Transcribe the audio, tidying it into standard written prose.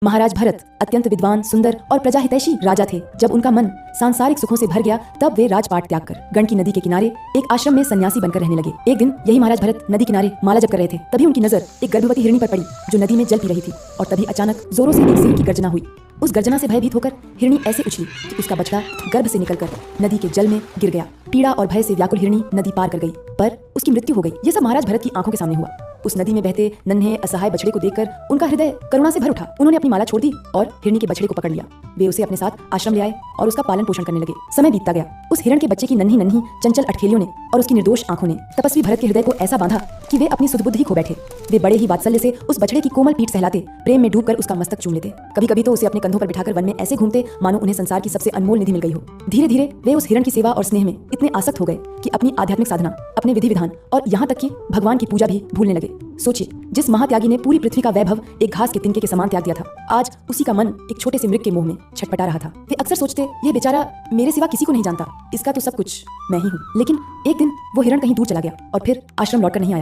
महाराज भरत अत्यंत विद्वान, सुंदर और प्रजाहितैषी राजा थे। जब उनका मन सांसारिक सुखों से भर गया तब वे राजपाट त्याग कर गंडकी नदी के किनारे एक आश्रम में सन्यासी बनकर रहने लगे। एक दिन यही महाराज भरत नदी किनारे माला जप कर रहे थे। तभी उनकी नजर एक गर्भवती हिरणी पर पड़ी जो नदी में जल पी रही थी और तभी अचानक जोरों से एक सिंह की गर्जना हुई। उस गर्जना से भयभीत होकर हिरणी ऐसे उछली कि उसका बछड़ा गर्भ से निकलकर नदी के जल में गिर गया। पीड़ा और भय से व्याकुल हिरणी नदी पार कर गई पर उसकी मृत्यु हो गई। ये सब महाराज भरत की आंखों के सामने हुआ। उस नदी में बहते नन्हे असहाय बछड़े को देखकर उनका हृदय करुणा से भर उठा। उन्होंने अपनी माला छोड़ दी और हिरणी के बछड़े को पकड़ लिया। वे उसे अपने साथ आश्रम ले आए और उसका पालन पोषण करने लगे। समय बीतता गया। उस हिरण के बच्चे की नन्ही नन्ही चंचल अठखेलियों ने और उसकी निर्दोष आंखों ने तपस्वी भरत के हृदय को ऐसा बांधा कि वे अपनी सुध-बुद्धि खो बैठे। वे बड़े ही वात्सल्य से उस बछड़े की कोमल पीठ सहलाते, प्रेम में डूबकर उसका मस्तक चूम लेते। कभी कभी तो उसे अपने कंधों पर बिठाकर वन में ऐसे घूमते मानो उन्हें संसार की सबसे अनमोल निधि मिल गई हो। धीरे धीरे वे उस हिरण की सेवा और स्नेह में इतने आसक्त हो गए कि अपनी आध्यात्मिक साधना, अपने विधि विधान और यहाँ तक कि भगवान की पूजा भी भूलने लगे। सोचिए, जिस महात्यागी ने पूरी पृथ्वी का वैभव एक घास के तिनके के समान त्याग दिया था, आज उसी का मन एक छोटे से मृग के मोह में छटपटा रहा था। वे अक्सर सोचते, यह बेचारा मेरे सिवा किसी को नहीं जानता, इसका तो सब कुछ मैं ही हूँ। लेकिन एक दिन वो हिरण कहीं दूर चला गया और फिर आश्रम लौटकर नहीं आया।